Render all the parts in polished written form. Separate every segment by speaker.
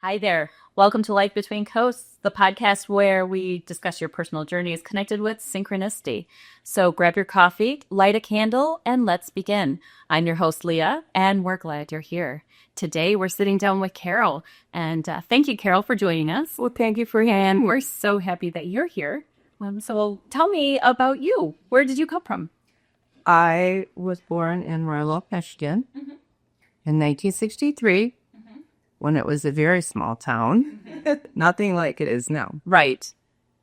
Speaker 1: Hi there. Welcome to Life Between Coasts, the podcast where we discuss your personal journeys connected with synchronicity. So grab your coffee, light a candle, and let's begin. I'm your host, Leah, and we're glad you're here. Today, we're sitting down with Carol, and thank you, Carol, for joining us.
Speaker 2: Well, thank you for having me.
Speaker 1: We're so happy that you're here. So tell me about you. Where did you come from?
Speaker 2: I was born in Royal, Michigan in 1963 when it was a very small town. Nothing like it is now.
Speaker 1: Right.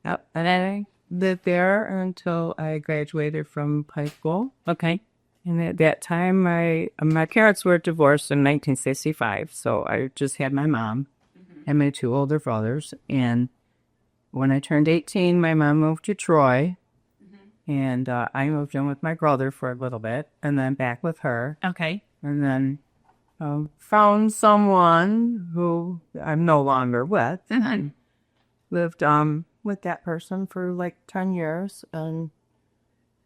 Speaker 2: Yep. And I lived there until I graduated from high school.
Speaker 1: Okay.
Speaker 2: And at that time, my parents were divorced in 1965, so I just had my mom and my two older brothers. And when I turned 18, my mom moved to Troy, and I moved in with my brother for a little bit, and then back with her.
Speaker 1: Okay.
Speaker 2: And then found someone who I'm no longer with. And lived with that person for like 10 years, and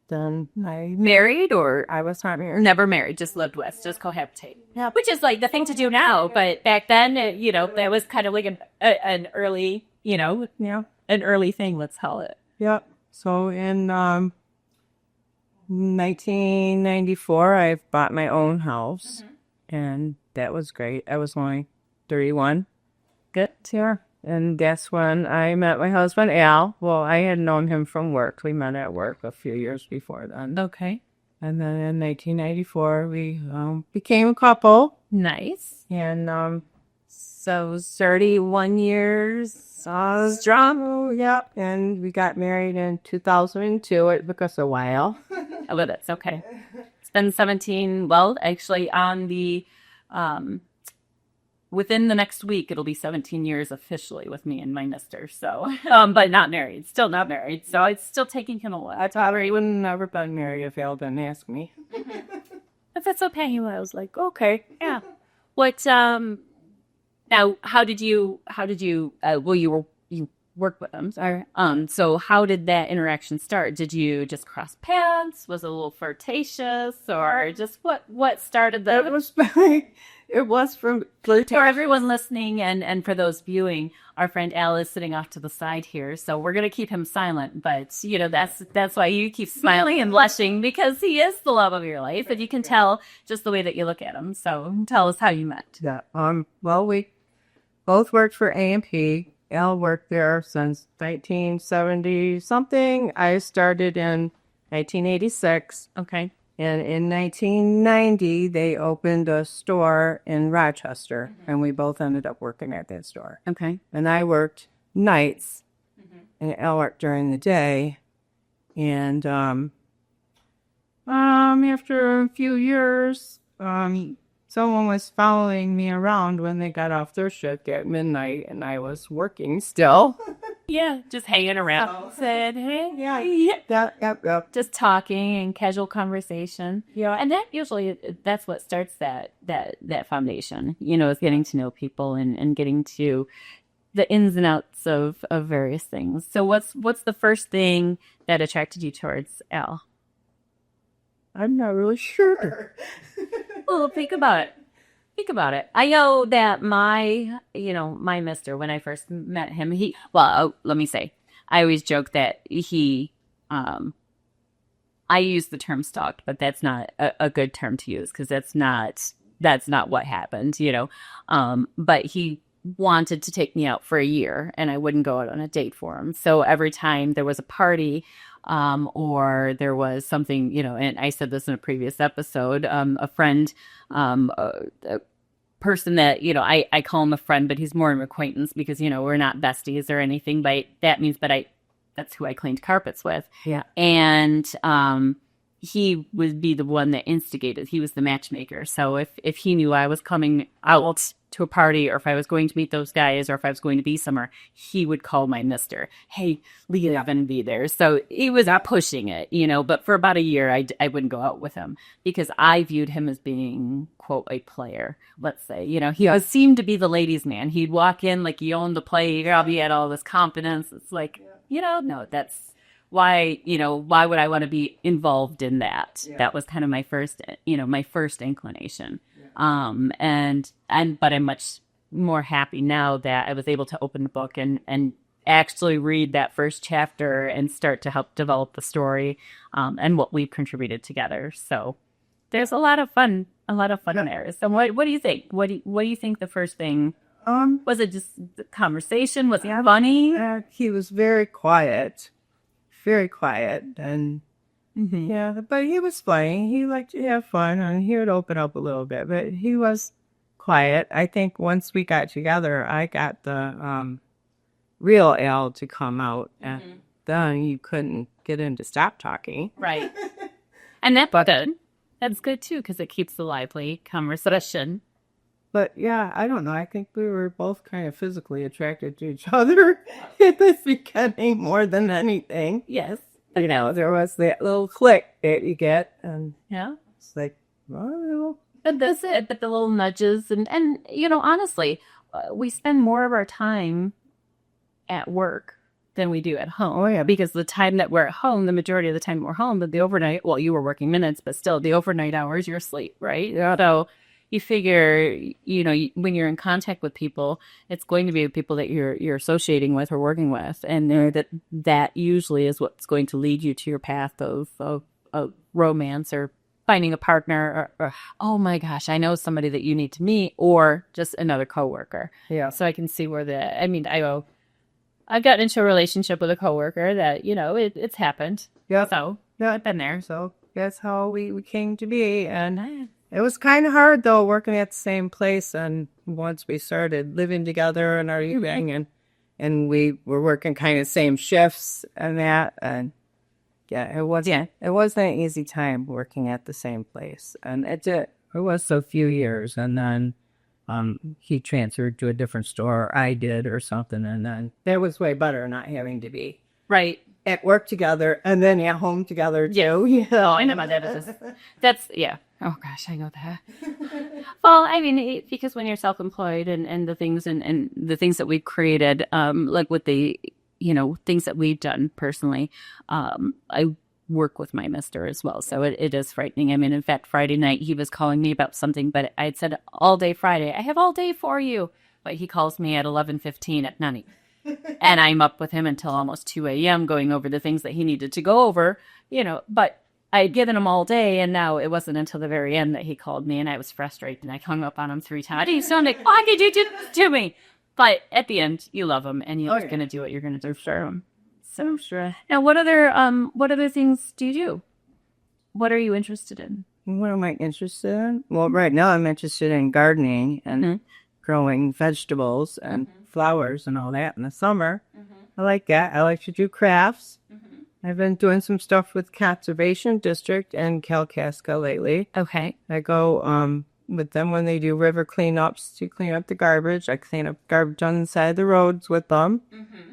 Speaker 2: then I
Speaker 1: Married or
Speaker 2: I was not married.
Speaker 1: never married, just lived with, just cohabitate.
Speaker 2: Yeah.
Speaker 1: Which is like the thing to do now, but back then, that was kind of like an early,
Speaker 2: Yeah.
Speaker 1: an early thing, let's call it.
Speaker 2: Yep. So in 1994, I bought my own house, and that was great. I was only 31.
Speaker 1: Good.
Speaker 2: Yeah. And that's when I met my husband, Al. Well, I had known him from work. We met at work a few years before then.
Speaker 1: Okay.
Speaker 2: And then in 1994, we became a couple.
Speaker 1: Nice.
Speaker 2: And so 31 years strong. Yep. And we got married in 2002. It took us a while.
Speaker 1: Oh, but that's okay. It's been 17, well, actually on the, within the next week, it'll be 17 years officially with me and my mister. So, but not married, still not married. So it's still taking him a while.
Speaker 2: I thought I would never been married if Al didn't ask me.
Speaker 1: But that's okay. I was like, okay, yeah. What, now, how did you, well, you worked with them, sorry. So how did that interaction start? Did you just cross paths? Was it a little flirtatious, or just what started the?
Speaker 2: It was from
Speaker 1: For everyone listening and for those viewing, our friend Al is sitting off to the side here, so we're gonna keep him silent. But that's why you keep smiling and blushing, because he is the love of your life, and you can tell just the way that you look at him. So tell us how you met.
Speaker 2: Yeah. Well, we both worked for A&P. Al worked there since 1970 something. I started in 1986.
Speaker 1: Okay.
Speaker 2: And in 1990, they opened a store in Rochester, and we both ended up working at that store.
Speaker 1: Okay.
Speaker 2: And I worked nights, and Al worked during the day. And after a few years, someone was following me around when they got off their shift at midnight, and I was working still.
Speaker 1: Yeah, just hanging around. Said, hey,
Speaker 2: Yep.
Speaker 1: just talking and casual conversation.
Speaker 2: Yeah.
Speaker 1: And that usually, that's what starts that foundation, is getting to know people and getting to the ins and outs of various things. So what's the first thing that attracted you towards Al?
Speaker 2: I'm not really sure.
Speaker 1: Well, think about it. I know that my mister, when I first met him, let me say, I always joke that I use the term stalked, but that's not a good term to use, because that's not what happened, but he wanted to take me out for a year, and I wouldn't go out on a date for him. So every time there was a party, or there was something, and I said this in a previous episode, a friend, a person that, I call him a friend, but he's more an acquaintance, because, we're not besties or anything, but that means that's who I cleaned carpets with.
Speaker 2: Yeah.
Speaker 1: And, he would be the one that instigated. He was the matchmaker. So if he knew I was coming out to a party, or if I was going to meet those guys, or if I was going to be somewhere, he would call my mister. Hey, Leah, I'm going to be there. So he was pushing it, but for about a year, I wouldn't go out with him, because I viewed him as being, quote, a player, let's say. He seemed to be the ladies' man. He'd walk in like he owned the place. He had all this confidence. It's like, no, that's why would I want to be involved in that? Yeah. That was kind of my first inclination. Yeah. But I'm much more happy now that I was able to open the book and actually read that first chapter and start to help develop the story, and what we've contributed together. So there's a lot of fun there. So what do you think? What do you think the first thing? Was it just the conversation? Was it funny?
Speaker 2: He was very quiet, and yeah, but he was funny. He liked to have fun, and he would open up a little bit, but he was quiet. I think once we got together, I got the real Al to come out, and then you couldn't get him to stop talking.
Speaker 1: Right. And that's good. That's good, too, because it keeps the lively conversation.
Speaker 2: But yeah, I don't know. I think we were both kind of physically attracted to each other at the beginning more than anything.
Speaker 1: Yes.
Speaker 2: You know, there was that little click that you get, and
Speaker 1: Yeah.
Speaker 2: it's like, well,
Speaker 1: But that's it. But the little nudges, and you know, honestly, we spend more of our time at work than we do at home.
Speaker 2: Oh, yeah.
Speaker 1: Because the time that we're at home, the majority of the time we're home, but the overnight, well, you were working minutes, but still the overnight hours, you're asleep, right?
Speaker 2: Yeah.
Speaker 1: So you figure, you know, when you're in contact with people, it's going to be the people that you're associating with or working with, and that usually is what's going to lead you to your path of romance or finding a partner, or oh my gosh, I know somebody that you need to meet, or just another coworker.
Speaker 2: Yeah.
Speaker 1: So I can see where I've gotten into a relationship with a coworker that, you know, it's happened.
Speaker 2: Yeah.
Speaker 1: So
Speaker 2: Yeah.
Speaker 1: I've been there.
Speaker 2: So that's how we came to be, and it was kind of hard though, working at the same place. And once we started living together in our evening, and we were working kind of same shifts and that, and yeah, it wasn't an easy time working at the same place, and it was a few years, and then he transferred to a different store, I did, or something, and then that was way better, not having to be
Speaker 1: Right.
Speaker 2: at work together and then at home together too.
Speaker 1: Yeah, I know about that. That's, yeah. Oh gosh, I know that. Well, I mean, because when you're self-employed and the things and the things that we've created, like with the, you know, things that we've done personally, I work with my mister as well. So it is frightening. I mean, in fact, Friday night, he was calling me about something, but I'd said all day Friday, I have all day for you. But he calls me at 11:15 at night. And I'm up with him until almost 2 a.m. going over the things that he needed to go over, you know, but I'd given him all day, and now it wasn't until the very end that he called me, and I was frustrated, and I hung up on him 3 times. He's so like, why did you do this to me? But at the end, you love him, and you're going to do what you're going to do for him. So sure. Now, what other things do you do? What are you interested in?
Speaker 2: What am I interested in? Well, right now I'm interested in gardening and growing vegetables and flowers and all that in the summer. I like that. I like to do crafts. I've been doing some stuff with Conservation District and Kalkaska lately.
Speaker 1: Okay.
Speaker 2: I go with them when they do river cleanups to clean up the garbage. I clean up garbage on the side of the roads with them.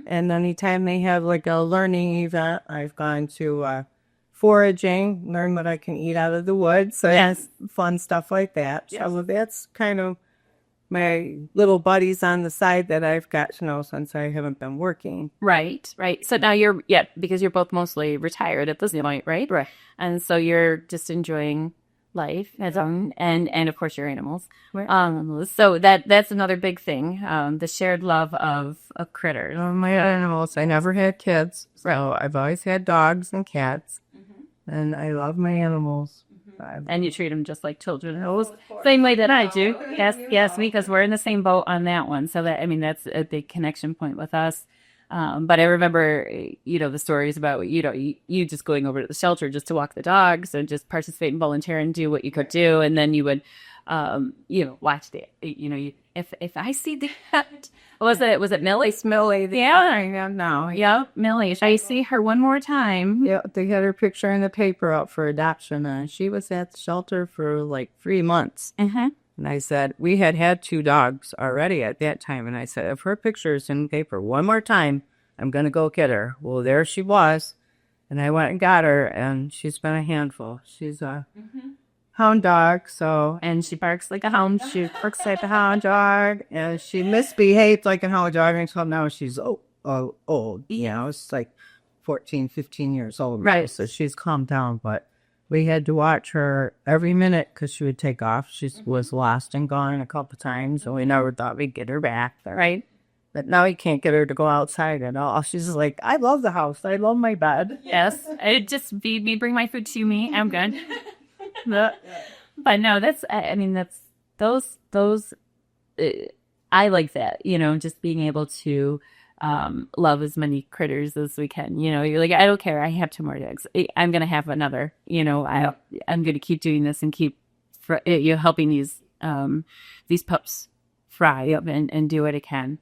Speaker 2: And anytime they have like a learning event, I've gone to foraging, learn what I can eat out of the woods. So yes, fun stuff like that. Yes. So that's kind of my little buddies on the side that I've got to know since I haven't been working.
Speaker 1: Right. So now because you're both mostly retired at this point, right?
Speaker 2: Right.
Speaker 1: And so you're just enjoying life and of course your animals.
Speaker 2: Right.
Speaker 1: So that's another big thing, the shared love of critters.
Speaker 2: My animals, I never had kids, so I've always had dogs and cats, and I love my animals.
Speaker 1: And you treat them just like children. Same way that I do. Yes, because we're in the same boat on that one. So that's a big connection point with us. But I remember, the stories about, you just going over to the shelter just to walk the dogs and just participate and volunteer and do what you could do. And then you would, watch if I see that, was it Millie?
Speaker 2: Millie.
Speaker 1: Yeah.
Speaker 2: No.
Speaker 1: Yep, Millie. If I see her one more time.
Speaker 2: Yeah, they had her picture in the paper up for adoption, and she was at the shelter for like 3 months. And I said, we had 2 dogs already at that time. And I said, if her picture is in the paper one more time, I'm going to go get her. Well, there she was. And I went and got her, and she's been a handful. She's a hound dog,
Speaker 1: and she barks like a hound.
Speaker 2: She barks like a hound dog, and she misbehaved like a hound dog until now she's old. It's like 14, 15 years old.
Speaker 1: Right.
Speaker 2: So she's calmed down, but we had to watch her every minute because she would take off. She was lost and gone a couple times, and we never thought we'd get her back.
Speaker 1: Right.
Speaker 2: But now you can't get her to go outside at all. She's just like, I love the house. I love my bed.
Speaker 1: Yes. It just feed me, bring my food to me. I'm good. But no, that's, I mean, that's those, I like that, just being able to love as many critters as we can. You're like, I don't care. I have two more dogs. I'm going to have another, I'm going to keep doing this and keep helping these pups thrive and do what it can.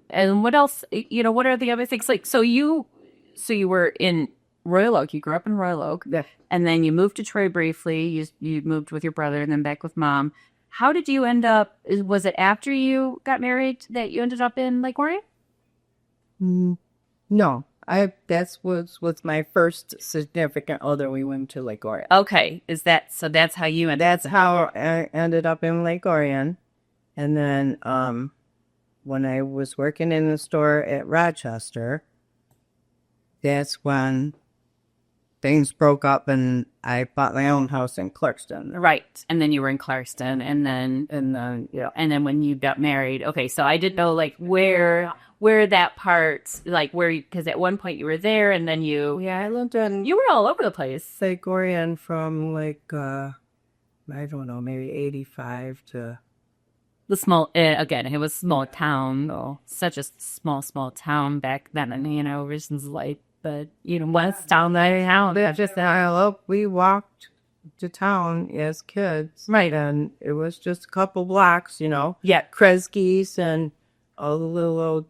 Speaker 1: And what else, what are the other things? Like, so you were in Royal Oak, you grew up in Royal Oak,
Speaker 2: Yeah.
Speaker 1: and then you moved to Troy briefly. You moved with your brother and then back with mom. How did you end up, was it after you got married that you ended up in Lake Orion?
Speaker 2: No, that was my first significant other. We went to Lake Orion.
Speaker 1: Okay. So that's how you ended
Speaker 2: That's how I ended up in Lake Orion. And then when I was working in the store at Rochester, that's when things broke up and I bought my own house in Clarkston.
Speaker 1: Right. And then you were in Clarkston and then when you got married. Okay. So I didn't know like where that part, like because at one point you were there and then
Speaker 2: I lived in
Speaker 1: you were all over the place.
Speaker 2: Lake Orion from like, I don't know, maybe 85 to...
Speaker 1: The small, again, it was a small town, such a small town back then, and, reasons like, but, west down there,
Speaker 2: We walked to town as kids.
Speaker 1: Right.
Speaker 2: And it was just a couple blocks,
Speaker 1: Yeah.
Speaker 2: Kresge's and all the little old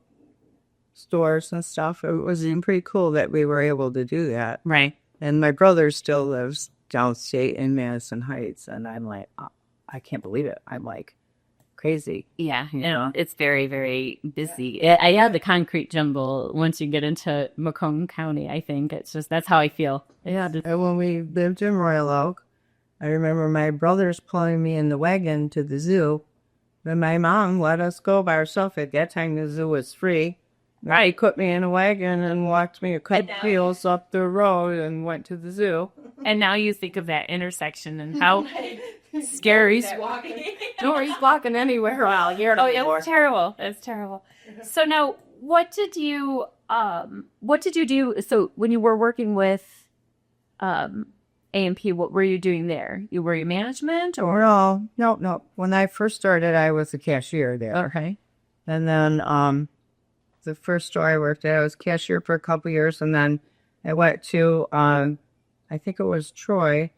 Speaker 2: stores and stuff. It was pretty cool that we were able to do that.
Speaker 1: Right.
Speaker 2: And my brother still lives downstate in Madison Heights. And I'm like, oh, I can't believe it. I'm like, crazy.
Speaker 1: Yeah, it's very, very busy. I had the concrete jungle once you get into Macomb County, I think. It's just, that's how I feel.
Speaker 2: Yeah. And when we lived in Royal Oak, I remember my brothers pulling me in the wagon to the zoo. Then my mom let us go by ourselves. At that time, the zoo was free. Right. She put me in a wagon and walked me a couple wheels up the road and went to the zoo.
Speaker 1: And now you think of that intersection and how scary.
Speaker 2: Nobody's walking anywhere out here anymore.
Speaker 1: It's terrible. It's terrible. So now, what did you do? So when you were working with A&P, what were you doing there? Were you management or?
Speaker 2: No. When I first started, I was a cashier there.
Speaker 1: Okay.
Speaker 2: And then the first store I worked at, I was cashier for a couple years, and then I went to I think it was Troy,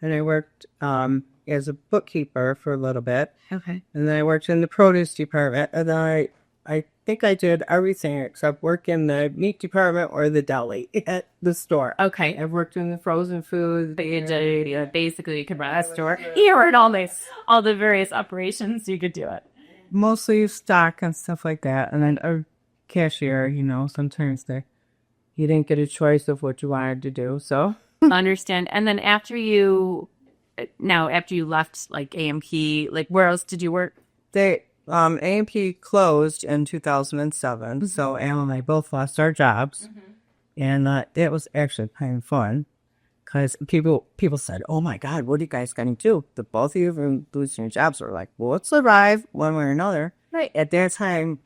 Speaker 2: and I worked as a bookkeeper for a little bit.
Speaker 1: Okay.
Speaker 2: And then I worked in the produce department, and then I think I did everything except work in the meat department or the deli at the store.
Speaker 1: Okay.
Speaker 2: I've worked in the frozen food.
Speaker 1: Basically, you could run a store. You were in all the various operations. You could do it.
Speaker 2: Mostly stock and stuff like that. And then a cashier, sometimes you didn't get a choice of what you wanted to do. So
Speaker 1: understand. And then after you left like A&P, like where else did you work?
Speaker 2: A&P closed in 2007, so Al and I both lost our jobs, and it was actually kind of fun because people said, "Oh my God, what are you guys going to do? The both of you are losing your jobs." We're like, "Well, let's survive one way or another." Right at that time,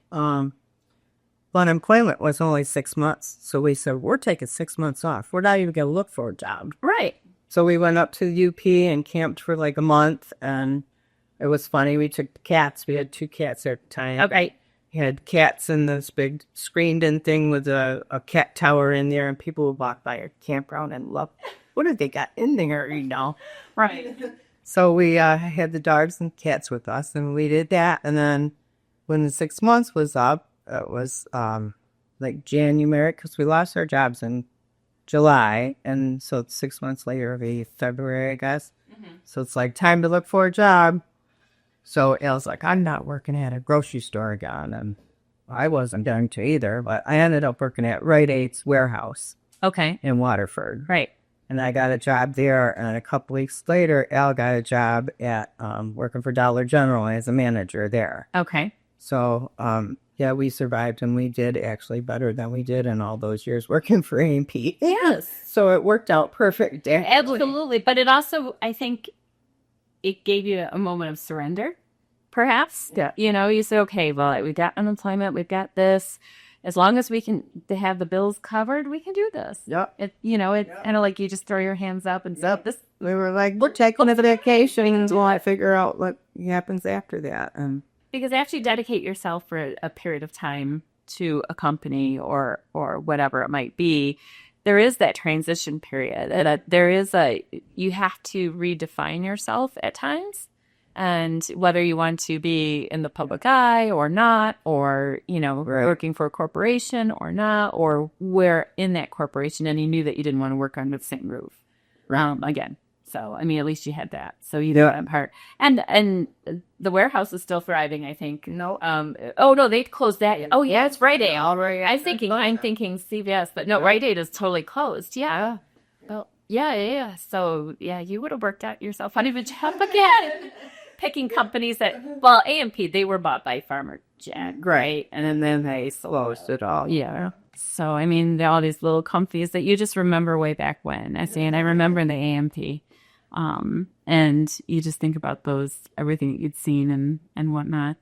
Speaker 2: unemployment was only 6 months, so we said, "We're taking 6 months off. We're not even going to look for a job."
Speaker 1: Right.
Speaker 2: So we went up to the UP and camped for like a month, and it was funny. We took cats. We had 2 cats at the time.
Speaker 1: Okay.
Speaker 2: We had cats in this big screened-in thing with a cat tower in there, and people would walk by our campground and look, what have they got in there,
Speaker 1: Right.
Speaker 2: So we had the dogs and cats with us, and we did that. And then when the 6 months was up, it was like January, because we lost our jobs in July, and so 6 months later, it'll be February, I guess. So it's like time to look for a job. So Al's like, I'm not working at a grocery store again, and I wasn't going to either, but I ended up working at Rite Aid's warehouse.
Speaker 1: Okay.
Speaker 2: In Waterford.
Speaker 1: Right.
Speaker 2: And I got a job there, and a couple weeks later, Al got a job at working for Dollar General as a manager there.
Speaker 1: Okay.
Speaker 2: So, yeah, we survived, and we did actually better than we did in all those years working for A&P.
Speaker 1: Yes.
Speaker 2: So it worked out perfect.
Speaker 1: Absolutely. But it also, I think, it gave you a moment of surrender, perhaps.
Speaker 2: Yeah.
Speaker 1: You know, you say, okay, well, we've got unemployment, we've got this. As long as we can to have the bills covered, we can do this.
Speaker 2: Yep.
Speaker 1: It's kind of like you just throw your hands up and say, this.
Speaker 2: We were like, we're taking a vacation until I figure out what happens after that.
Speaker 1: Because after you dedicate yourself for a period of time to a company or whatever it might be, there is that transition period. And you have to redefine yourself at times. And whether you want to be in the public eye or not, or, working for a corporation or not, or where in that corporation, and you knew that you didn't want to work under the same roof again. So, I mean, at least you had that. So you know that part. And the warehouse is still thriving, I think.
Speaker 2: No.
Speaker 1: No, they closed that. Oh, yeah, it's Rite Aid. I'm thinking CVS, but no, Rite Aid is totally closed. Yeah. Well, yeah. So, yeah, you would have worked out yourself on a job again. Picking companies A&P, they were bought by Farmer Jack, right? And then they closed it all. Yeah. So, I mean, all these little companies that you just remember way back when. I remember the A&P. And you just think about everything that you'd seen and whatnot.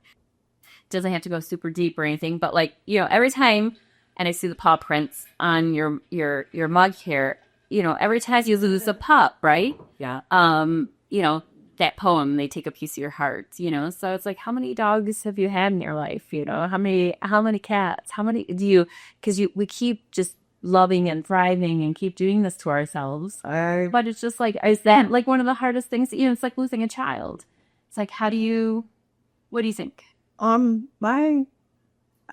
Speaker 1: Doesn't have to go super deep or anything, but every time, and I see the paw prints on your mug here, every time you lose a pup, right?
Speaker 2: Yeah.
Speaker 1: That poem, they take a piece of your heart, so it's like, how many dogs have you had in your life? How many cats, how many because we keep just loving and thriving and keep doing this to ourselves. But it's just like, is that like one of the hardest things? It's like losing a child. It's like, what do you think?
Speaker 2: I mean,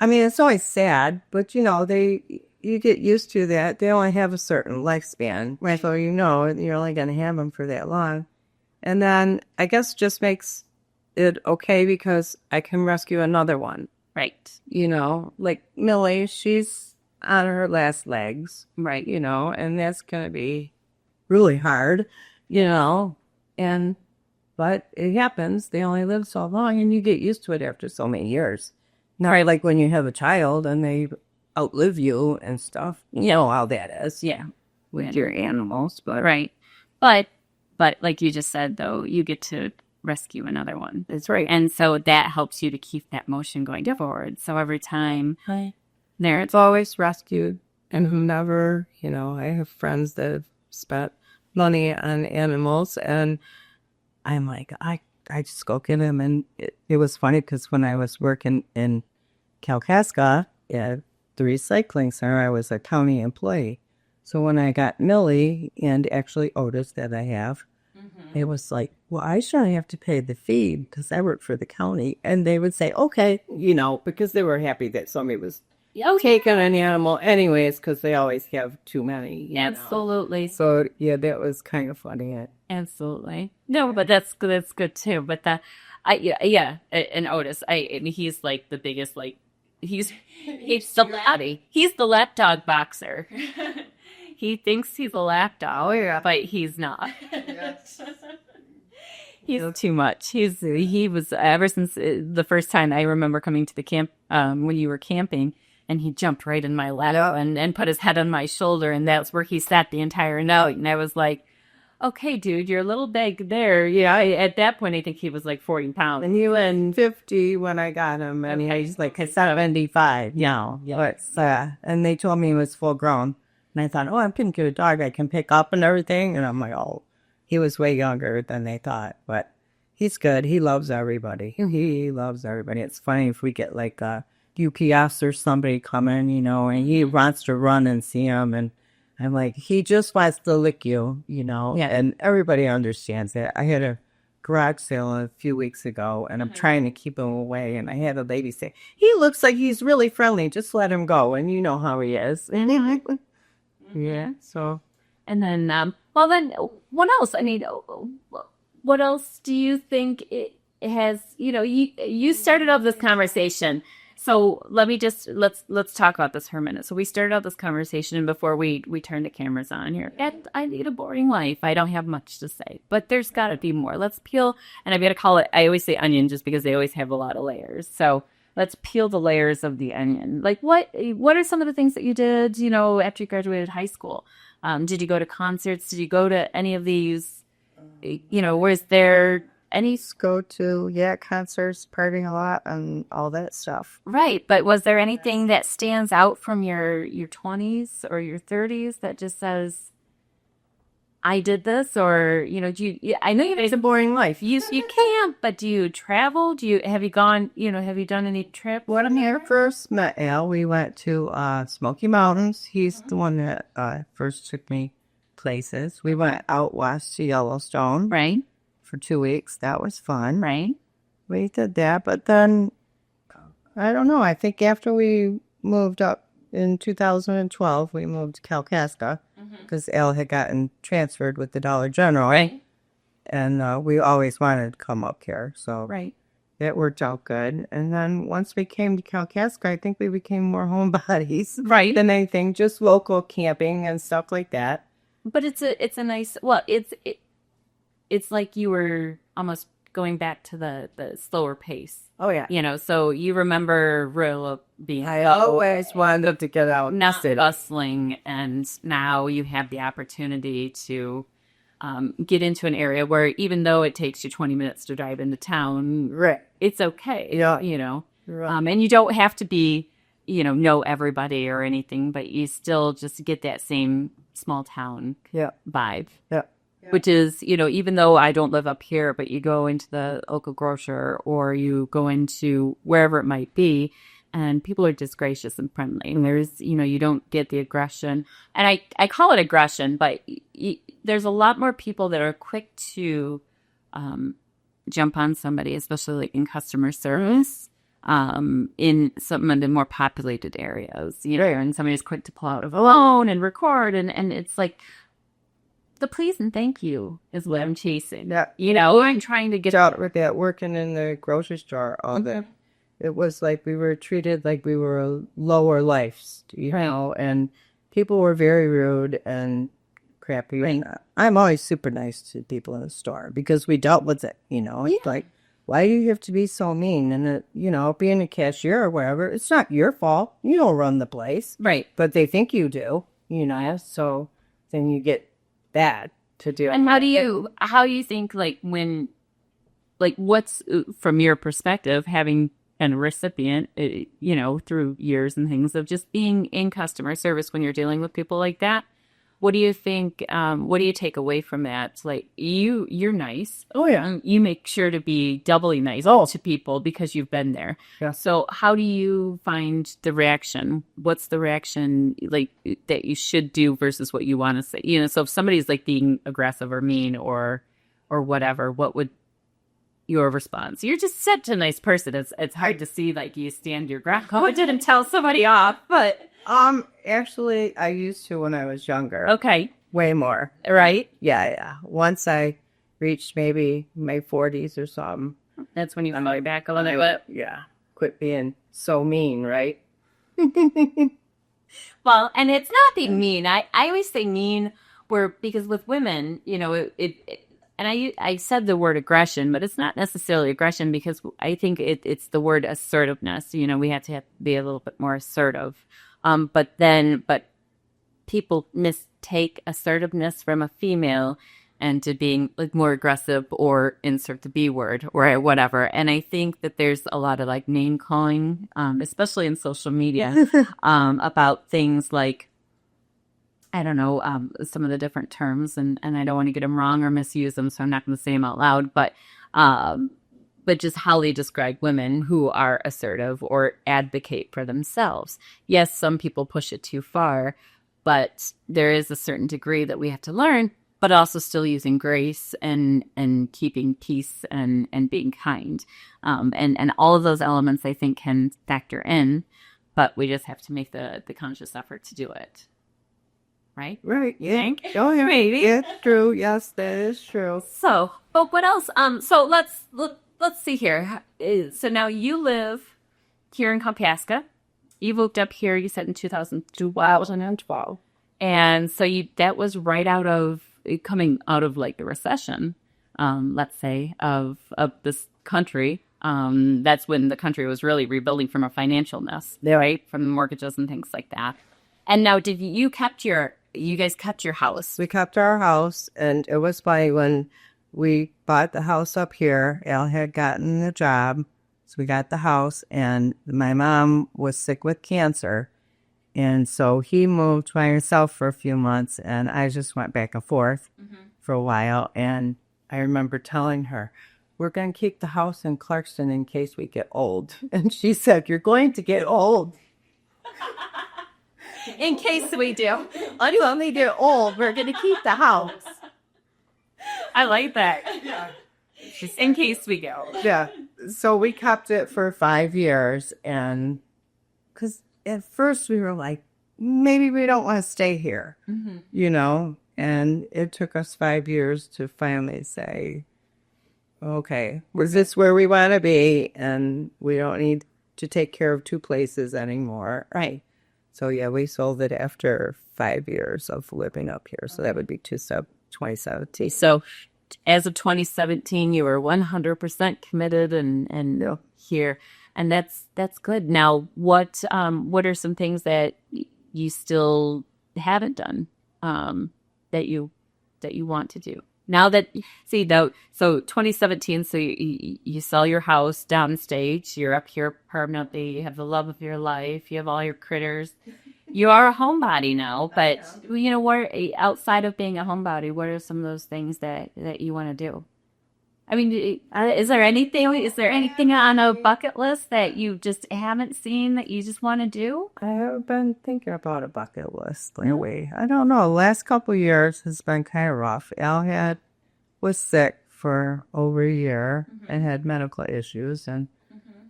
Speaker 2: it's always sad, but you get used to that. They only have a certain lifespan. Right. So you're only going to have them for that long. And then I guess just makes it okay because I can rescue another one.
Speaker 1: Right.
Speaker 2: Like Millie, she's on her last legs.
Speaker 1: Right.
Speaker 2: And that's going to be really hard, but it happens. They only live so long and you get used to it after so many years. Not like when you have a child and they outlive you and stuff. You know how that is.
Speaker 1: Yeah.
Speaker 2: With your animals. But
Speaker 1: right. But like you just said, though, you get to rescue another one.
Speaker 2: That's right.
Speaker 1: And so that helps you to keep that motion going forward. So every time
Speaker 2: it's always rescued. And whomever, I have friends that have spent money on animals. And I'm like, I just go get them. And it was funny because when I was working in Kalkaska at the recycling center, I was a county employee. So when I got Millie and actually Otis that I have, it was like, well, I shouldn't have to pay the fee because I work for the county. And they would say, okay, because they were happy that somebody was taking an animal anyways because they always have too many.
Speaker 1: Absolutely.
Speaker 2: So, yeah, that was kind of funny.
Speaker 1: Absolutely. No, but that's good too. But and Otis, he's like the biggest, he's the laddie. He's the lapdog boxer. He thinks he's a lapdog, but he's not. He's too much. He was ever since the first time I remember coming to the camp when you were camping, and he jumped right in my lap and put his head on my shoulder, and that's where he sat the entire night. And I was like, okay, dude, you're a little big there. Yeah, at that point, I think he was like 40 pounds.
Speaker 2: And he was 50 when I got him, and he's like 75. And they told me he was full grown. And I thought, I'm going to get a dog I can pick up and everything. And I'm like, he was way younger than they thought. But he's good. He loves everybody. He loves everybody. It's funny if we get like a UPS or somebody coming, and he wants to run and see him. And I'm like, he just wants to lick you, Yeah. And everybody understands that. I had a garage sale a few weeks ago, and I'm trying to keep him away. And I had a lady say, he looks like he's really friendly. Just let him go. And you know how he is. And I'm like, yeah. So,
Speaker 1: and then, then what else? I mean, what else do you think it has? You started off this conversation. So let's talk about this for a minute. So we started out this conversation, and before we turned the cameras on here, I lead a boring life. I don't have much to say, but there's got to be more. Let's peel, and I've got to call it. I always say onion just because they always have a lot of layers. So let's peel the layers of the onion. Like what are some of the things that you did, after you graduated high school? Did you go to concerts? Did you go to any of these, was there any?
Speaker 2: Go to, concerts, partying a lot, and all that stuff.
Speaker 1: Right. But was there anything that stands out from your 20s or your 30s that just says, I did this? Or, I know
Speaker 2: It's a boring life.
Speaker 1: you can't, but do you travel? Have you gone, have you done any trips?
Speaker 2: When I first met Al, we went to Smoky Mountains. He's the one that first took me places. We went out west to Yellowstone.
Speaker 1: Right.
Speaker 2: For 2 weeks. That was fun.
Speaker 1: Right.
Speaker 2: We did that, but then, I don't know, I think after we moved up in 2012, we moved to Kalkaska, because Al had gotten transferred with the Dollar General.
Speaker 1: Right.
Speaker 2: And we always wanted to come up here, so
Speaker 1: Right.
Speaker 2: that worked out good. And then once we came to Kalkaska, I think we became more homebodies
Speaker 1: Right.
Speaker 2: than anything, just local camping and stuff like that.
Speaker 1: But it's a nice, well, it's like you were almost going back to the slower pace.
Speaker 2: Oh, yeah.
Speaker 1: So you remember real being
Speaker 2: I always wanted to get out.
Speaker 1: not bustling, and now you have the opportunity to get into an area where even though it takes you 20 minutes to drive into town,
Speaker 2: Right.
Speaker 1: it's okay.
Speaker 2: Yeah.
Speaker 1: And you don't have to be, know everybody or anything, but you still just get that same small town
Speaker 2: Yeah.
Speaker 1: vibe.
Speaker 2: Yeah.
Speaker 1: Which is, even though I don't live up here, but you go into the local grocer or you go into wherever it might be, and people are just gracious and friendly. And there's, you don't get the aggression. And I call it aggression, but there's a lot more people that are quick to jump on somebody, especially like in customer service, in some of the more populated areas, and somebody's quick to pull out of a loan and record. And it's like, the please and thank you is what I'm chasing.
Speaker 2: Yeah.
Speaker 1: I'm trying to get
Speaker 2: out with that working in the grocery store all day. It was like we were treated like we were lower lives, and people were very rude and crappy.
Speaker 1: Right.
Speaker 2: I'm always super nice to people in the store because we dealt with it, It's like, why do you have to be so mean? And, being a cashier or whatever, it's not your fault. You don't run the place.
Speaker 1: Right.
Speaker 2: But they think you do, so then you get bad to do.
Speaker 1: And how do you think, what's from your perspective, having been a recipient, through years and things of just being in customer service when you're dealing with people like that? What do you think? What do you take away from that? It's like you're nice.
Speaker 2: Oh, yeah.
Speaker 1: You make sure to be doubly nice to people because you've been there.
Speaker 2: Yeah.
Speaker 1: So how do you find the reaction? What's the reaction like that you should do versus what you want to say? So if somebody's like being aggressive or mean or whatever, what would your response? You're just such a nice person. It's hard to see like you stand your ground. Oh, I didn't tell somebody off, but.
Speaker 2: Actually, I used to when I was younger.
Speaker 1: Okay.
Speaker 2: Way more.
Speaker 1: Right?
Speaker 2: Yeah. Once I reached maybe my 40s or something.
Speaker 1: That's when you went way back a little bit.
Speaker 2: Yeah. Quit being so mean, right?
Speaker 1: Well, and it's not being mean. I always say mean because with women, and I said the word aggression, but it's not necessarily aggression because I think it's the word assertiveness. We have to be a little bit more assertive. But people mistake assertiveness from a female and to being like more aggressive or insert the B word or whatever. And I think that there's a lot of like name calling, especially in social media, about things like, I don't know, some of the different terms, and I don't want to get them wrong or misuse them, so I'm not going to say them out loud, but just how they describe women who are assertive or advocate for themselves. Yes, some people push it too far, but there is a certain degree that we have to learn, but also still using grace and keeping peace and being kind. And all of those elements, I think, can factor in, but we just have to make the conscious effort to do it. Right?
Speaker 2: Right. Yeah.
Speaker 1: Think?
Speaker 2: Oh, yeah.
Speaker 1: Maybe.
Speaker 2: It's true. Yes, that is true.
Speaker 1: So, but what else? So let's see here. So now you live here in Kalkaska. You moved up here, you said in 2012. And so that was right coming out of like the recession, let's say, of this country. That's when the country was really rebuilding from a financial mess, right? From the mortgages and things like that. And now, did you guys kept your house?
Speaker 2: We kept our house, and it was funny when we bought the house up here. Al had gotten a job, so we got the house, and my mom was sick with cancer. And so he moved by himself for a few months, and I just went back and forth for a while. And I remember telling her, we're going to keep the house in Clarkston in case we get old. And she said, you're going to get old.
Speaker 1: In case we do.
Speaker 2: When we get old, we're going to keep the house.
Speaker 1: I like that.
Speaker 2: Yeah.
Speaker 1: Just in case we go.
Speaker 2: Yeah. So we kept it for 5 years. And because at first we were like, maybe we don't want to stay here, you know? And it took us 5 years to finally say, okay, was this where we want to be? And we don't need to take care of two places anymore. Right. So, yeah, we sold it after 5 years of living up here. So that would be 2017.
Speaker 1: So as of 2017, you were 100% committed and here. And that's good. Now, what are some things that you still haven't done that you want to do? Now that, so 2017, so you sell your house downstage, you're up here permanently, you have the love of your life, you have all your critters. You are a homebody now, but, what, outside of being a homebody, what are some of those things that you want to do? I mean, is there anything on a bucket list that you just haven't seen that you just want to do?
Speaker 2: I have been thinking about a bucket list lately. I don't know. The last couple of years has been kind of rough. Al was sick for over a year and had medical issues. And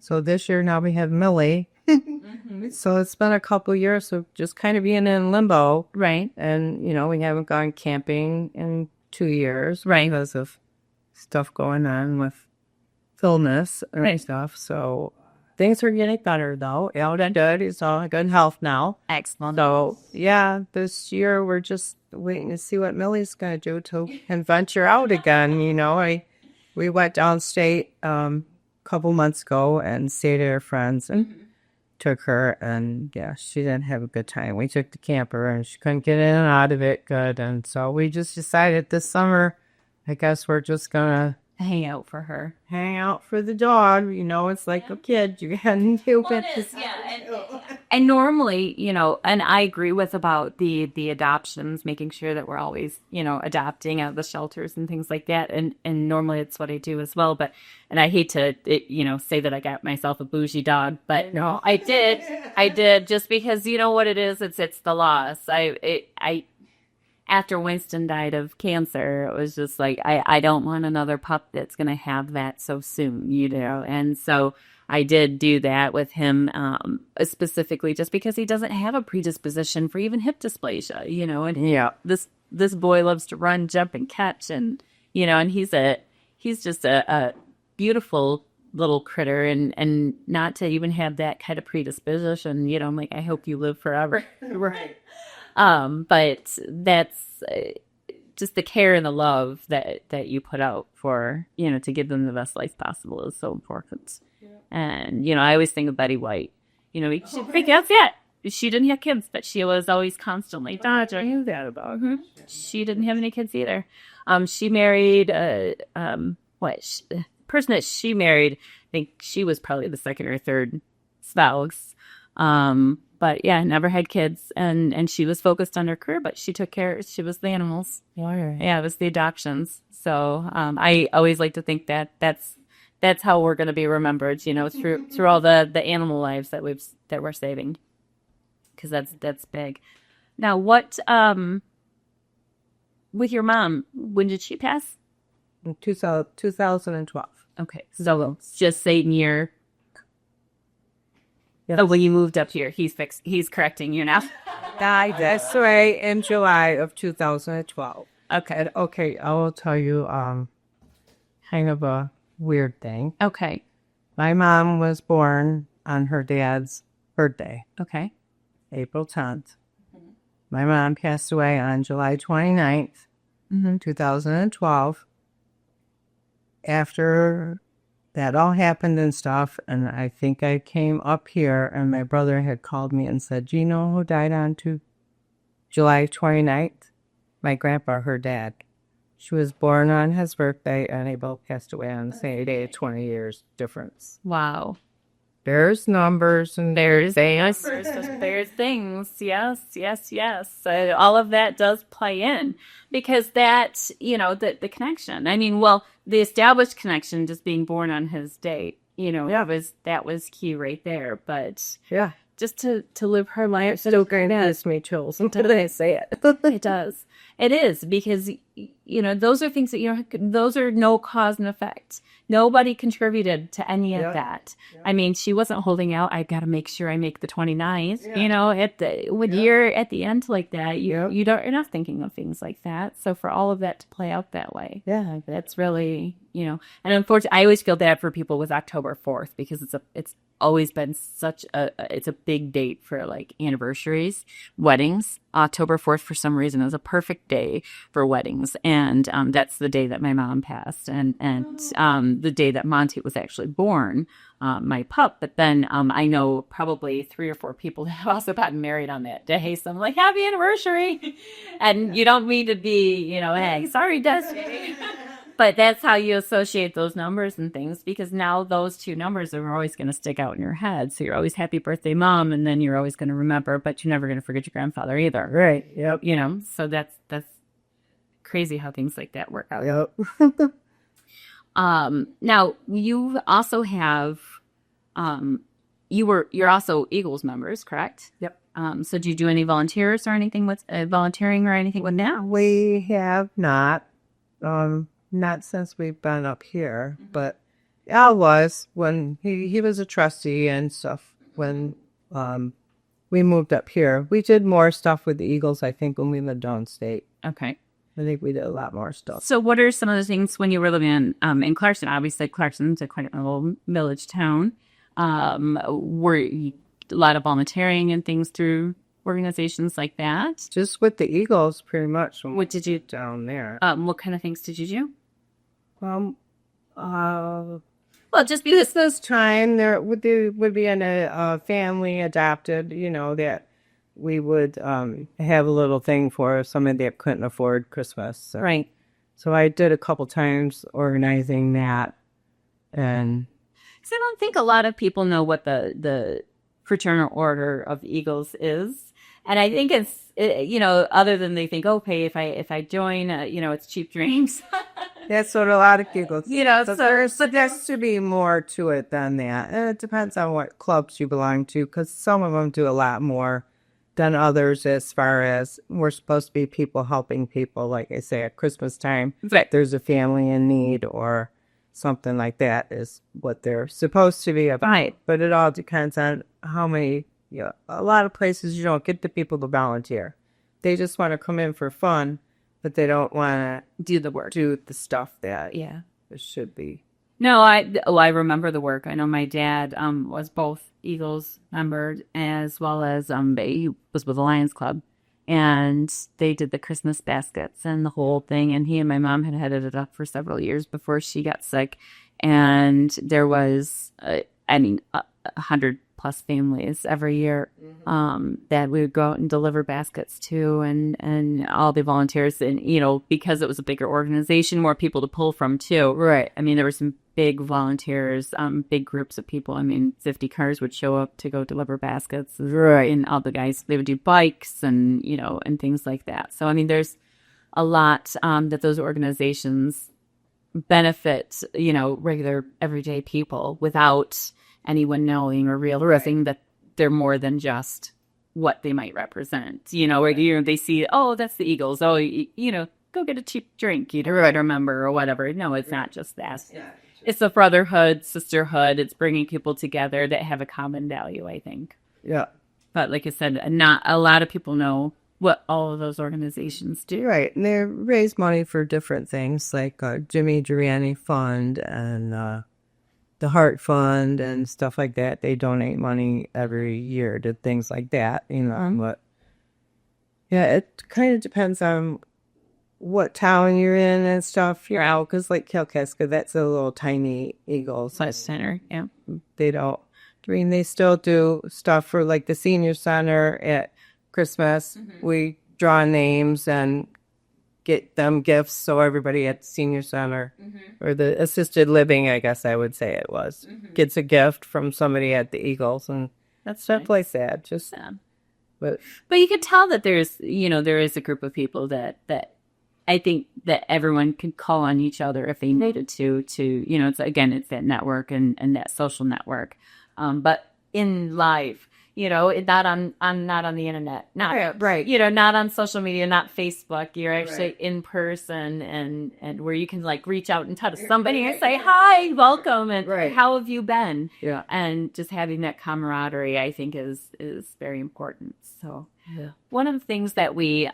Speaker 2: so this year now we have Millie. So it's been a couple of years of just kind of being in limbo.
Speaker 1: Right.
Speaker 2: And, we haven't gone camping in 2 years.
Speaker 1: Right.
Speaker 2: Because of stuff going on with illness and stuff. So things are getting better, though. Al did. He's all in good health now.
Speaker 1: Excellent.
Speaker 2: So, yeah, this year we're just waiting to see what Millie's going to do and venture out again. We went downstate a couple months ago and stayed at her friends and took her. And, yeah, she didn't have a good time. We took the camper and she couldn't get in and out of it good. And so we just decided this summer, I guess we're just going to
Speaker 1: hang out for her.
Speaker 2: Hang out for the dog. It's like a kid. You can do it.
Speaker 1: And normally, and I agree with about the adoptions, making sure that we're always, adopting out of the shelters and things like that. And normally it's what I do as well. And I hate to, say that I got myself a bougie dog, but no, I did just because you know what it is. It's the loss. After Winston died of cancer, it was just like, I don't want another pup that's going to have that so soon, And so I did do that with him, specifically just because he doesn't have a predisposition for even hip dysplasia, And this boy loves to run, jump, and catch, and and he's just a beautiful little critter, and not to even have that kind of predisposition, I'm like, I hope you live forever.
Speaker 2: Right.
Speaker 1: But that's just the care and the love that you put out for, to give them the best life possible is so important. Yeah. And, I always think of Betty White, she didn't have kids, but she was always constantly dodging. I knew that about her. She didn't have any kids either. She married, the person that she married, I think she was probably the second or third spouse. But yeah, never had kids, and she was focused on her career, but she took care. She was the animals. Yeah, it was the adoptions. So I always like to think that that's how we're going to be remembered. Through all the animal lives that we're saving, because that's big. Now, what with your mom? When did she pass?
Speaker 2: In 2012.
Speaker 1: Okay, so just same year. Yep. So when you moved up here, he's correcting you now.
Speaker 2: That's right, in July of 2012.
Speaker 1: Okay.
Speaker 2: Okay, I will tell you kind of a weird thing.
Speaker 1: Okay.
Speaker 2: My mom was born on her dad's birthday.
Speaker 1: Okay.
Speaker 2: April 10th. Mm-hmm. My mom passed away on July 29th, 2012. After that all happened and stuff. And I think I came up here and my brother had called me and said, do you know who died on July 29th? My grandpa, her dad. She was born on his birthday and they both passed away on the same day, 20 years difference.
Speaker 1: Wow.
Speaker 2: There's numbers and
Speaker 1: There's
Speaker 2: things.
Speaker 1: there's things. Yes, yes, yes. So all of that does play in because that, the connection. I mean, well, the established connection, just being born on his date, that was key right there. But
Speaker 2: Yeah.
Speaker 1: just to live her life,
Speaker 2: Still kind of gives me chills until they say it.
Speaker 1: it does. It is because, those are things that, those are no cause and effect. Nobody contributed to any of that. I mean, she wasn't holding out. I got to make sure I make the 29th, when you're at the end like that, you're not thinking of things like that. So for all of that to play out that way, that's really, and unfortunately, I always feel bad for people with October 4th because it's always been it's a big date for like anniversaries, weddings. October 4th, for some reason, is a perfect day for weddings. And that's the day that my mom passed and the day that Monty was actually born, my pup. But then I know probably 3 or 4 people have also gotten married on that day. So I'm like, happy anniversary. And you don't mean to be, hey, sorry, Destiny. But that's how you associate those numbers and things because now those 2 numbers are always going to stick out in your head. So you're always happy birthday, Mom, and then you're always going to remember, but you're never going to forget your grandfather either.
Speaker 2: Right. Yep.
Speaker 1: So that's crazy how things like that work out.
Speaker 2: Yep.
Speaker 1: Now you also have, you're also Eagles members, correct?
Speaker 2: Yep.
Speaker 1: So do you do any volunteers or anything with volunteering or anything with that?
Speaker 2: We have not. Not since we've been up here, but Al was when he was a trustee and stuff when we moved up here. We did more stuff with the Eagles, I think, when we lived downstate.
Speaker 1: Okay.
Speaker 2: I think we did a lot more stuff.
Speaker 1: So what are some of the things when you were living in Clarkson? Obviously, Clarkson's quite a little village town. Were you, a lot of volunteering and things through organizations like that?
Speaker 2: Just with the Eagles, pretty much.
Speaker 1: What did you
Speaker 2: down there?
Speaker 1: What kind of things did you do?
Speaker 2: Well,
Speaker 1: just because
Speaker 2: this time there would be a family adopted, that we would have a little thing for somebody that couldn't afford Christmas. So.
Speaker 1: Right.
Speaker 2: So I did a couple times organizing that, and
Speaker 1: because I don't think a lot of people know what the Fraternal Order of Eagles is, and I think it's other than they think, okay, if I join, it's cheap drinks.
Speaker 2: That's what a lot of people,
Speaker 1: so
Speaker 2: there's to be more to it than that, and it depends on what clubs you belong to, because some of them do a lot more than others as far as we're supposed to be people helping people, like I say, at Christmas time.
Speaker 1: Right.
Speaker 2: There's a family in need or something like that is what they're supposed to be about.
Speaker 1: Right.
Speaker 2: But it all depends on how many, a lot of places you don't get the people to volunteer. They just want to come in for fun, but they don't want to
Speaker 1: do the work,
Speaker 2: do the stuff that
Speaker 1: it
Speaker 2: should be.
Speaker 1: No, I remember the work. I know my dad was both Eagles member as well as he was with the Lions Club, and they did the Christmas baskets and the whole thing. And he and my mom had headed it up for several years before she got sick, and there was 100+ families every year that we would go out and deliver baskets to, and all the volunteers, and because it was a bigger organization, more people to pull from too.
Speaker 2: Right.
Speaker 1: I mean, there were some big volunteers, big groups of people. I mean, 50 cars would show up to go deliver baskets.
Speaker 2: Right.
Speaker 1: And all the guys, they would do bikes and and things like that. So I mean, there's a lot that those organizations benefit regular everyday people without anyone knowing or realizing that they're more than just what they might represent. Or they see, oh, that's the Eagles. Oh, go get a cheap drink. You don't remember or whatever. No, it's not just that. Yeah. It's a brotherhood, sisterhood. It's bringing people together that have a common value, I think.
Speaker 2: Yeah.
Speaker 1: But like I said, not a lot of people know what all of those organizations do.
Speaker 2: Right. And they raise money for different things like Jimmy Giuliani Fund and the Heart Fund and stuff like that. They donate money every year to things like that, But yeah, it kind of depends on what town you're in and stuff. You're out because like Kalkaska, that's a little tiny Eagle center. Yeah, they don't. I mean, they still do stuff for like the senior center at Christmas. We draw names and get them gifts. So everybody at the senior center or the assisted living, I guess I would say it was, gets a gift from somebody at the Eagles, and that's stuff like that. Just,
Speaker 1: but you could tell that there is a group of people that I think that everyone can call on each other if they needed to, it's that network and that social network. But in life, not on the internet, not
Speaker 2: right.
Speaker 1: Not on social media, not Facebook. You're actually in person and where you can like reach out and touch somebody and say, hi, welcome. And how have you been?
Speaker 2: Yeah.
Speaker 1: And just having that camaraderie, I think is very important. So one of the things that we,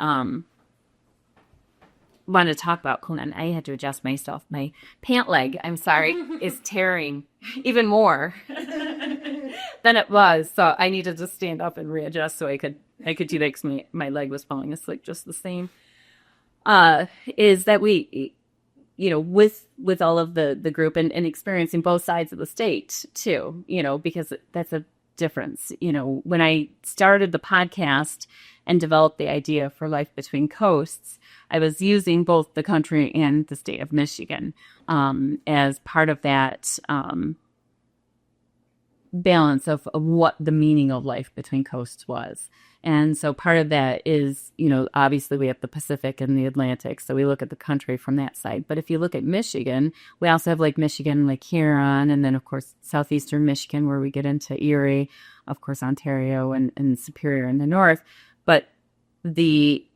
Speaker 1: want to talk about, Conan, I had to adjust myself. My pant leg, I'm sorry, is tearing even more than it was. So I needed to stand up and readjust so I could do that because my leg was falling asleep just the same. Is that we, with all of the group and experiencing both sides of the state too, because that's a difference. When I started the podcast and developed the idea for Life Between Coasts, I was using both the country and the state of Michigan as part of that balance of what the meaning of life between coasts was. And so part of that is, obviously we have the Pacific and the Atlantic, so we look at the country from that side. But if you look at Michigan, we also have Lake Michigan, Lake Huron, and then, of course, southeastern Michigan, where we get into Erie, of course, Ontario and Superior in the north. But the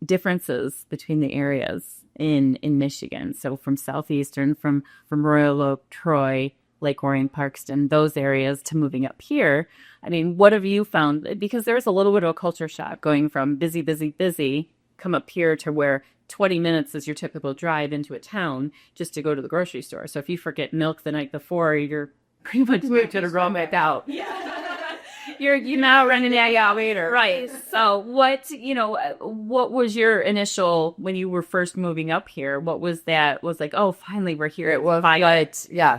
Speaker 1: differences between the areas in Michigan, so from southeastern, from Royal Oak, Troy, Lake Orion, Parkston, those areas to moving up here. I mean, what have you found? Because there's a little bit of a culture shock going from busy, busy, busy, come up here to where 20 minutes is your typical drive into a town just to go to the grocery store. So if you forget milk the night before, you're pretty much going to roam it out. Yeah. You're now running out later. Right. So what was your initial, when you were first moving up here, what was that? Was like, oh, finally we're here.
Speaker 2: It was,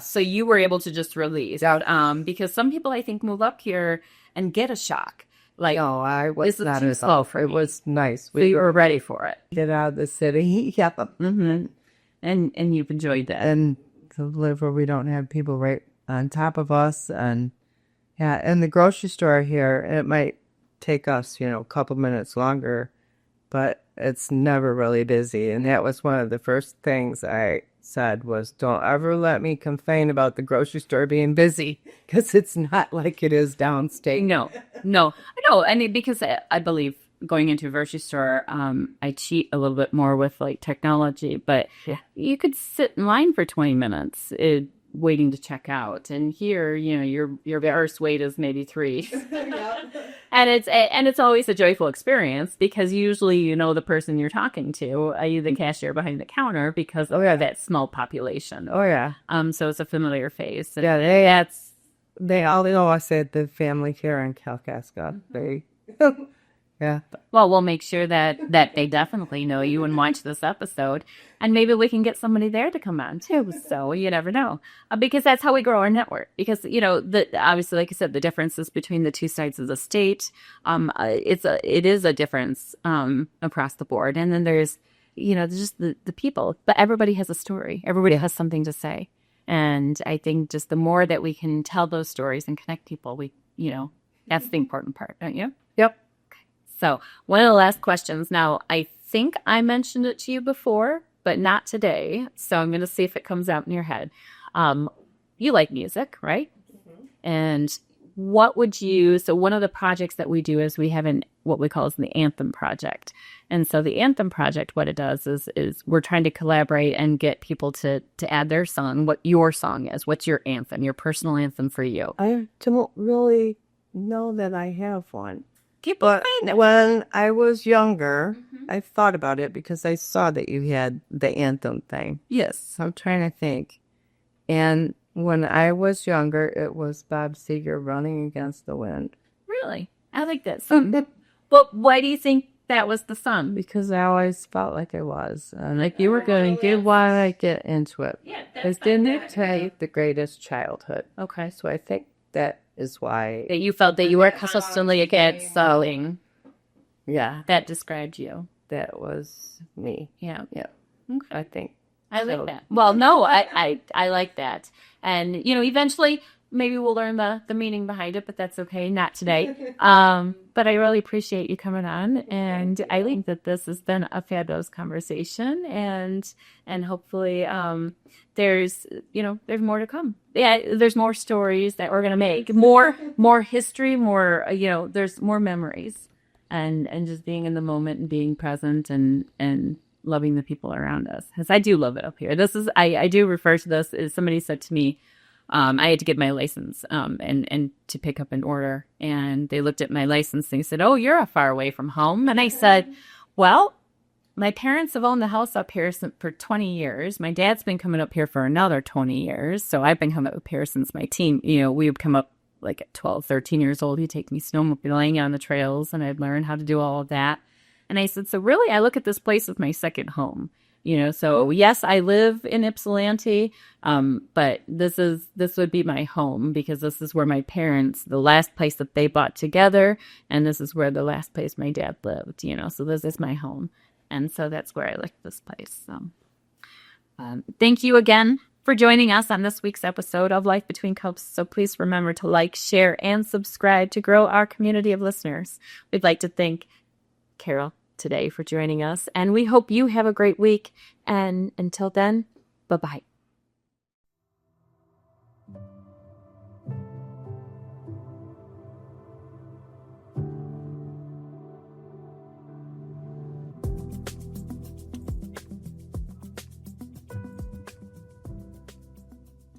Speaker 1: So you were able to just release out, because some people I think move up here and get a shock. Like,
Speaker 2: no, I was not
Speaker 1: too slow for
Speaker 2: it was nice.
Speaker 1: So you were ready for it.
Speaker 2: Get out of the city. Yep.
Speaker 1: Mm-hmm. And you've enjoyed that.
Speaker 2: And to live where we don't have people right on top of us. And yeah, in the grocery store here, it might take us, a couple minutes longer, but it's never really busy. And that was one of the first things I said was, don't ever let me complain about the grocery store being busy, because it's not like it is downstate.
Speaker 1: No. I know. I mean, because I believe going into a grocery store, I cheat a little bit more with like technology, but you could sit in line for 20 minutes. Waiting to check out, and here your first wait is maybe 3. And it's always a joyful experience because usually the person you're talking to, the cashier behind the counter, because that small population. So it's a familiar face.
Speaker 2: And they all know I said the family here in Kalkaska. They yeah.
Speaker 1: Well, we'll make sure that they definitely know you and watch this episode. And maybe we can get somebody there to come on, too. So you never know. Because that's how we grow our network. Because, obviously, like I said, the differences between the two sides of the state, it is a difference across the board. And then there's, just the people. But everybody has a story. Everybody has something to say. And I think just the more that we can tell those stories and connect people, that's the important part, don't you?
Speaker 2: Yep.
Speaker 1: So one of the last questions. Now, I think I mentioned it to you before, but not today. So I'm going to see if it comes out in your head. You like music, right? Mm-hmm. And what would you, so one of the projects that we do is we have what we call is the Anthem Project. And so the Anthem Project, what it does is we're trying to collaborate and get people to add their song, what your song is. What's your anthem, your personal anthem for you?
Speaker 2: I don't really know that I have one. But when I was younger, I thought about it because I saw that you had the anthem thing.
Speaker 1: Yes.
Speaker 2: I'm trying to think. And when I was younger, it was Bob Seger, Running Against the Wind.
Speaker 1: Really? I like that song. But why do you think that was the son.
Speaker 2: Because I always felt like I was. Like you were going to get why I get into it.
Speaker 1: Yeah,
Speaker 2: Because didn't dictate the greatest childhood.
Speaker 1: Okay.
Speaker 2: So I think that is why.
Speaker 1: That you felt that you were consistently against selling.
Speaker 2: Yeah,
Speaker 1: That described you.
Speaker 2: that was me.
Speaker 1: Yeah.
Speaker 2: Yeah,
Speaker 1: Okay.
Speaker 2: I think.
Speaker 1: I like
Speaker 2: So-
Speaker 1: that. Well, no, I like that. And, eventually maybe we'll learn the meaning behind it, but that's okay. Not today. But I really appreciate you coming on. And I think that this has been a fabulous conversation, and hopefully, there's more to come. Yeah. There's more stories that we're going to make, more history, more, there's more memories, and just being in the moment and being present, and loving the people around us, because I do love it up here. This is I do refer to this as, somebody said to me, I had to get my license and to pick up an order, and they looked at my license and they said, "Oh, you're far away from home." And I said, "Well, my parents have owned the house up here for 20 years. My dad's been coming up here for another 20 years. So I've been coming up here since my teen. We would come up like at 12, 13 years old. He'd take me snowmobiling on the trails, and I'd learn how to do all of that." And I said, "So really, I look at this place as my second home. So yes, I live in Ypsilanti, but this would be my home, because this is where my parents, the last place that they bought together, and this is where the last place my dad lived, so this is my home. And so that's where I like this place." So thank you again for joining us on this week's episode of Life Between Cups. So please remember to like, share, and subscribe to grow our community of listeners. We'd like to thank Carol today for joining us, and we hope you have a great week. And until then, bye-bye.